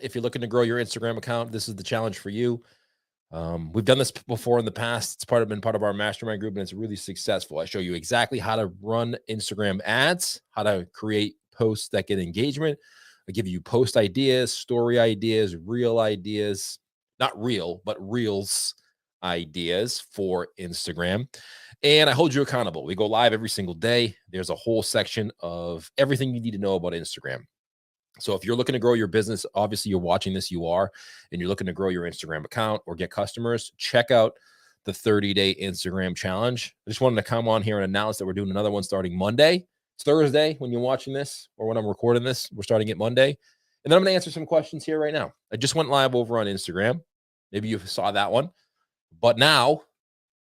If you're looking to grow your Instagram account, this is the challenge for you. We've done this before in the past. It's been part of our mastermind group, and it's really successful. I show you exactly how to run Instagram ads, how to create posts that get engagement. I give you post ideas, story ideas, reel ideas, not real, but reels ideas for Instagram. And I hold you accountable. We go live every single day. There's a whole section of everything you need to know about Instagram. So if you're looking to grow your business, obviously you're watching this, you are, and you're looking to grow your Instagram account or get customers, check out the 30-day Instagram challenge. I just wanted to come on here and announce that we're doing another one starting Monday. It's Thursday when you're watching this, or when I'm recording this. We're starting it Monday. And then I'm going to answer some questions here right now. I just went live over on Instagram. Maybe you saw that one. But now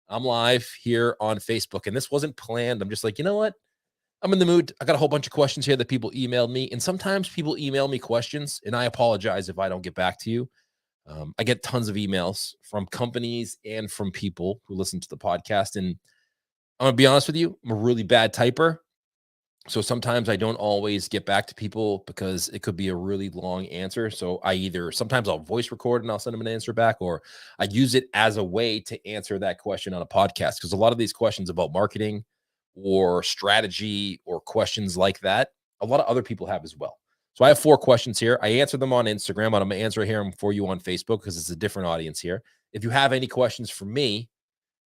I'm live here on Facebook. And this wasn't planned. I'm just like, you know what? I'm in the mood. I got a whole bunch of questions here that people emailed me. And sometimes people email me questions, and I apologize if I don't get back to you. I get tons of emails from companies and from people who listen to the podcast. And I'm going to be honest with you, I'm a really bad typer. So sometimes I don't always get back to people because it could be a really long answer. So sometimes I'll voice record and I'll send them an answer back, or I use it as a way to answer that question on a podcast. Because a lot of these questions about marketing or strategy or questions like that, a lot of other people have as well. So I have 4 questions here. I answer them on Instagram, and I'm going to answer here for you on Facebook because it's a different audience here. If you have any questions for me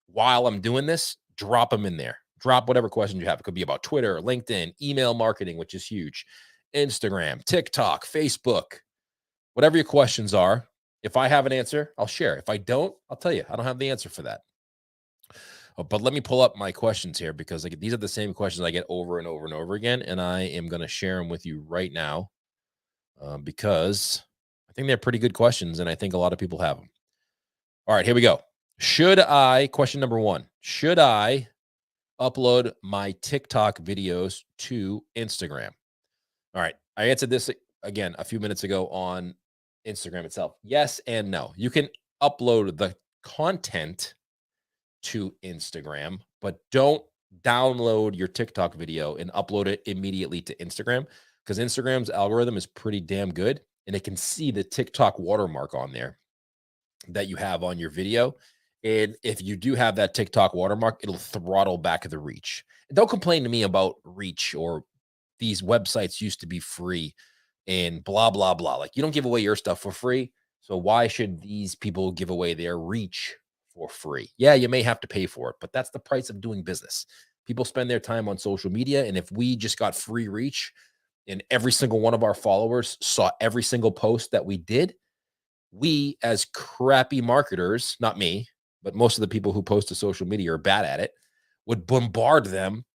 while I'm doing this, drop them in there. Drop whatever questions you have. It could be about Twitter, LinkedIn, email marketing, which is huge, Instagram, TikTok, Facebook, whatever your questions are. If I have an answer, I'll share. If I don't, I'll tell you, I don't have the answer for that. But let me pull up my questions here, because these are the same questions I get over and over and over again. And I am going to share them with you right now because I think they're pretty good questions. And I think a lot of people have them. All right, here we go. Question number 1, should I upload my TikTok videos to Instagram? All right. I answered this again a few minutes ago on Instagram itself. Yes and no. You can upload the content to Instagram, but don't download your TikTok video and upload it immediately to Instagram, because Instagram's algorithm is pretty damn good, and it can see the TikTok watermark on there that you have on your video. And if you do have that TikTok watermark, it'll throttle back the reach. And don't complain to me about reach or these websites used to be free and blah, blah, blah. Like, you don't give away your stuff for free. So why should these people give away their reach for free? Yeah, you may have to pay for it, but that's the price of doing business. People spend their time on social media. And if we just got free reach and every single one of our followers saw every single post that we did, we as crappy marketers, not me, but most of the people who post to social media are bad at it, would bombard them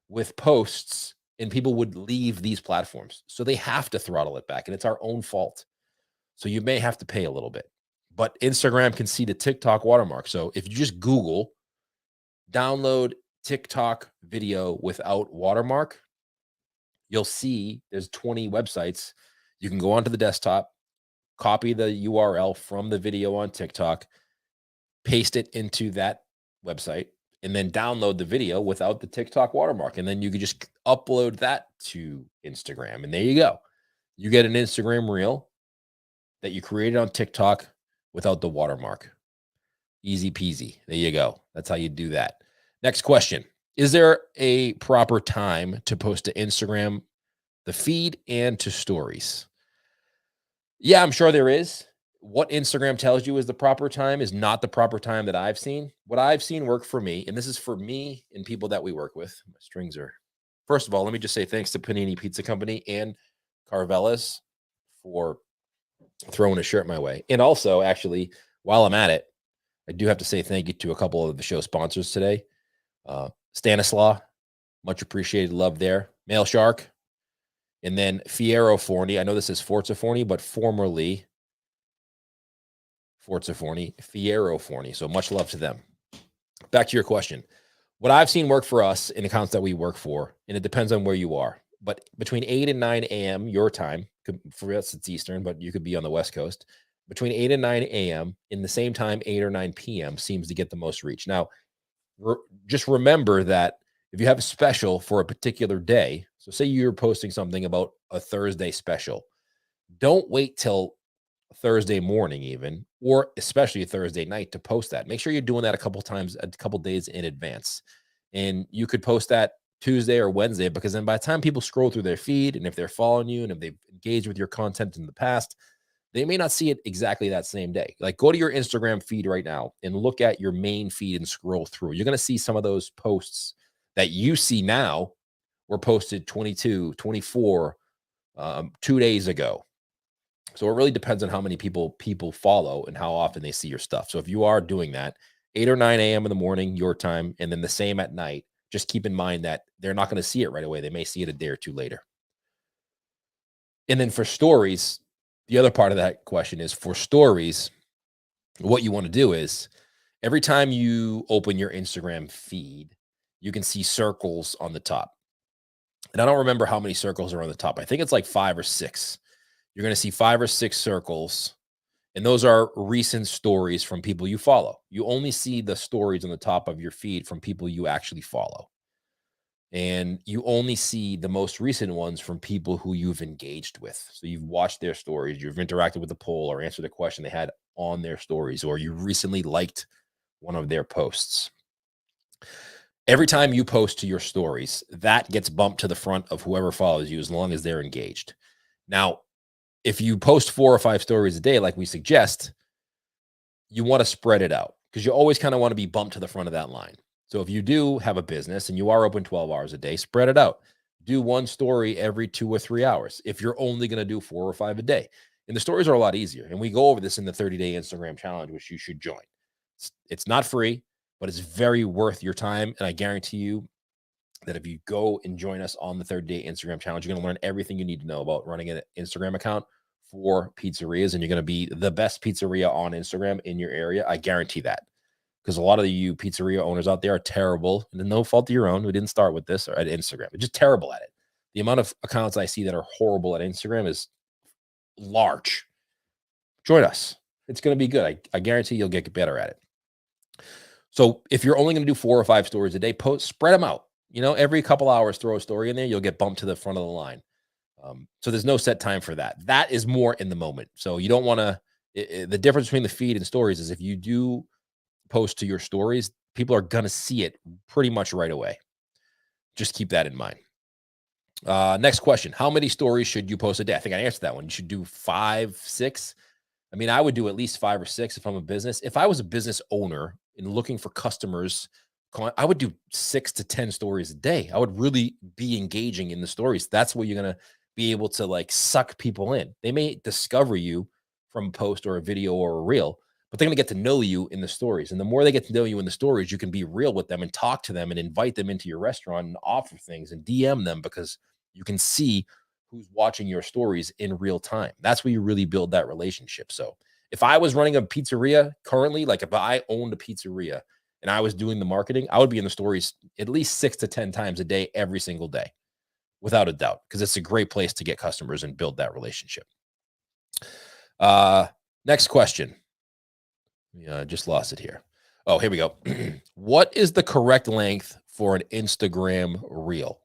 with posts, and people would leave these platforms. So they have to throttle it back, and it's our own fault. So you may have to pay a little bit, but Instagram can see the TikTok watermark. So if you just Google download TikTok video without watermark, you'll see there's 20 websites. You can go onto the desktop, copy the URL from the video on TikTok, paste it into that website, and then download the video without the TikTok watermark. And then you can just upload that to Instagram. And there you go. You get an Instagram reel that you created on TikTok without the watermark. Easy peasy. There you go. That's how you do that. Next question. Is there a proper time to post to Instagram, the feed, and to stories? Yeah, I'm sure there is. What Instagram tells you is the proper time is not the proper time that I've seen. What I've seen work for me, and this is for me and people that we work with. My strings are, first of all, let me just say thanks to Panini Pizza Company and Carvelas for throwing a shirt my way. And also, actually, while I'm at it, I do have to say thank you to a couple of the show sponsors today. Stanislaw, much appreciated love there. Mail Shark, and then Fiero Forni. I know this is Forza Forni, but formerly Forza Forni, Fiero Forni. So much love to them. Back to your question. What I've seen work for us in accounts that we work for, and it depends on where you are, but between 8 and 9 a.m. your time, for us it's Eastern, but you could be on the West Coast, between 8 and 9 a.m. in the same time, 8 or 9 p.m. seems to get the most reach. Now, just remember that if you have a special for a particular day, so say you're posting something about a Thursday special, don't wait till Thursday morning, even, or especially Thursday night to post that. Make sure you're doing that a couple times, a couple days in advance. And you could post that Tuesday or Wednesday, because then by the time people scroll through their feed, and if they're following you and if they've engaged with your content in the past, they may not see it exactly that same day. Like, go to your Instagram feed right now and look at your main feed and scroll through. You're going to see some of those posts that you see now were posted 22, 24, 2 days ago. So it really depends on how many people follow and how often they see your stuff. So if you are doing that 8 or 9 a.m. in the morning, your time, and then the same at night, just keep in mind that they're not going to see it right away. They may see it a day or two later. And then for stories, the other part of that question is, for stories, what you want to do is every time you open your Instagram feed, you can see circles on the top. And I don't remember how many circles are on the top. I think it's like 5 or 6. You're going to see 5 or 6 circles. And those are recent stories from people you follow. You only see the stories on the top of your feed from people you actually follow. And you only see the most recent ones from people who you've engaged with. So you've watched their stories, you've interacted with the poll or answered a question they had on their stories, or you recently liked one of their posts. Every time you post to your stories, that gets bumped to the front of whoever follows you, as long as they're engaged. Now, if you post 4 or 5 stories a day, like we suggest, you want to spread it out, because you always kind of want to be bumped to the front of that line. So if you do have a business and you are open 12 hours a day, spread it out. Do one story every 2 or 3 hours if you're only going to do 4 or 5 a day. And the stories are a lot easier. And we go over this in the 30-day Instagram challenge, which you should join. It's not free, but it's very worth your time. And I guarantee you that if you go and join us on the 30-day Instagram challenge, you're going to learn everything you need to know about running an Instagram account for pizzerias. And you're going to be the best pizzeria on Instagram in your area. I guarantee that. Because a lot of you pizzeria owners out there are terrible, and no fault of your own. We didn't start with this or at Instagram. We're just terrible at it. The amount of accounts I see that are horrible at Instagram is large. Join us. It's going to be good. I guarantee you'll get better at it. So if you're only going to do 4 or 5 stories a day, spread them out. Every couple hours, throw a story in there. You'll get bumped to the front of the line. So there's no set time for that. That is more in the moment. So you don't want to. The difference between the feed and stories is, if you do post to your stories, people are going to see it pretty much right away. Just keep that in mind. Next question. How many stories should you post a day? I think I answered that one. You should do 5, 6. I mean, I would do at least 5 or 6 if I'm a business. If I was a business owner and looking for customers, I would do 6 to 10 stories a day. I would really be engaging in the stories. That's where you're going to be able to suck people in. They may discover you from a post or a video or a reel, but they're going to get to know you in the stories. And the more they get to know you in the stories, you can be real with them and talk to them and invite them into your restaurant and offer things and DM them, because you can see who's watching your stories in real time. That's where you really build that relationship. So if I was running a pizzeria currently, like if I owned a pizzeria and I was doing the marketing, I would be in the stories at least 6 to 10 times a day, every single day, without a doubt, because it's a great place to get customers and build that relationship. Next question. Yeah, I just lost it here. Oh, here we go. What is the correct length for an Instagram reel?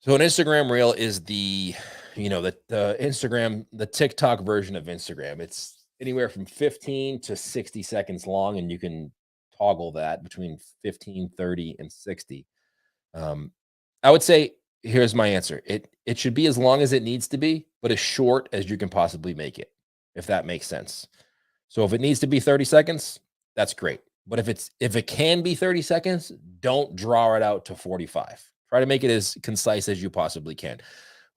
So an Instagram reel is the Instagram, the TikTok version of Instagram. It's anywhere from 15 to 60 seconds long, and you can toggle that between 15, 30, and 60. I would say, here's my answer. It should be as long as it needs to be, but as short as you can possibly make it, if that makes sense. So if it needs to be 30 seconds, that's great. But if it can be 30 seconds, don't draw it out to 45. Try to make it as concise as you possibly can.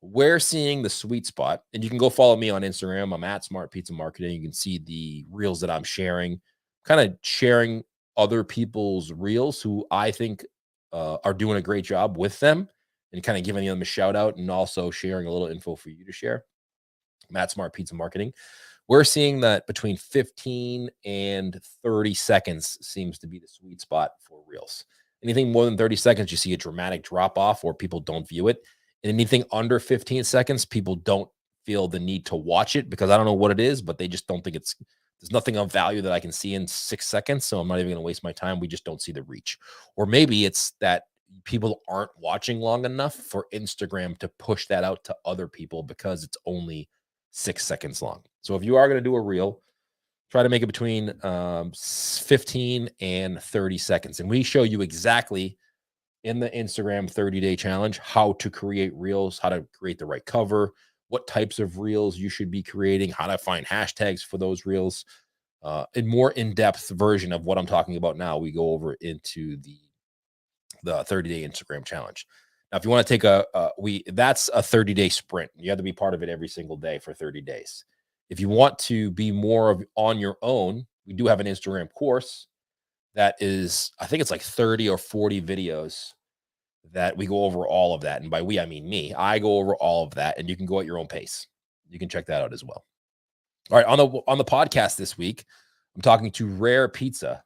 We're seeing the sweet spot, and you can go follow me on Instagram. I'm at Smart Pizza Marketing. You can see the reels that I'm sharing, kind of sharing other people's reels who I think are doing a great job with them, and kind of giving them a shout out, and also sharing a little info for you to share. I'm at Smart Pizza Marketing. We're seeing that between 15 and 30 seconds seems to be the sweet spot for reels. Anything more than 30 seconds, you see a dramatic drop off, or people don't view it. And anything under 15 seconds, people don't feel the need to watch it, because I don't know what it is, but they just don't think there's nothing of value that I can see in 6 seconds. So I'm not even going to waste my time. We just don't see the reach. Or maybe it's that people aren't watching long enough for Instagram to push that out to other people, because it's only 6 seconds long. So if you are going to do a reel, try to make it between 15 and 30 seconds. And we show you exactly in the Instagram 30-day challenge how to create reels, how to create the right cover, what types of reels you should be creating, how to find hashtags for those reels. A more in-depth version of what I'm talking about now, we go over into the 30-day Instagram challenge. Now, if you want to take that's a 30-day sprint. You have to be part of it every single day for 30 days. If you want to be more of on your own, we do have an Instagram course that is, I think it's like 30 or 40 videos that we go over all of that. And by we, I mean me. I go over all of that, and you can go at your own pace. You can check that out as well. All right, on the podcast this week, I'm talking to Rare Pizza.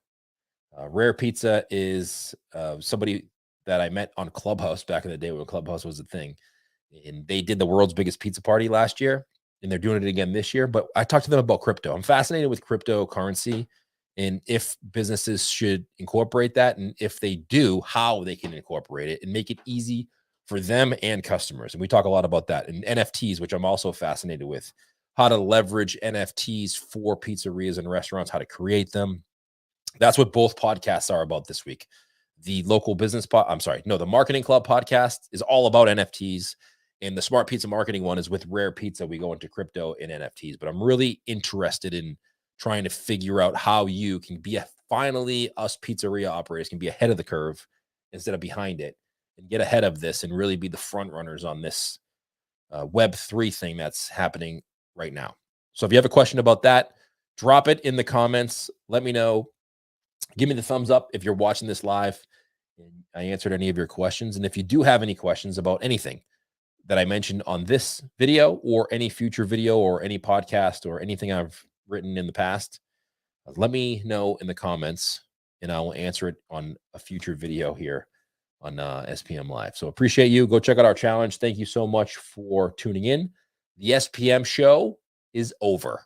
Rare Pizza is somebody that I met on Clubhouse back in the day when Clubhouse was a thing. And they did the world's biggest pizza party last year, and they're doing it again this year. But I talked to them about crypto. I'm fascinated with cryptocurrency and if businesses should incorporate that. And if they do, how they can incorporate it and make it easy for them and customers. And we talk a lot about that. And NFTs, which I'm also fascinated with, how to leverage NFTs for pizzerias and restaurants, how to create them. That's what both podcasts are about this week. The local business the Marketing Club podcast is all about NFTs, and the Smart Pizza Marketing one is with Rare Pizza. We go into crypto and NFTs, but I'm really interested in trying to figure out how you can be finally us pizzeria operators can be ahead of the curve instead of behind it, and get ahead of this and really be the front runners on this Web3 thing that's happening right now. So if you have a question about that, drop it in the comments. Let me know. Give me the thumbs up if you're watching this live and I answered any of your questions. And if you do have any questions about anything that I mentioned on this video or any future video or any podcast or anything I've written in the past, let me know in the comments and I will answer it on a future video here on SPM Live. So appreciate you. Go check out our challenge. Thank you so much for tuning in. The SPM show is over.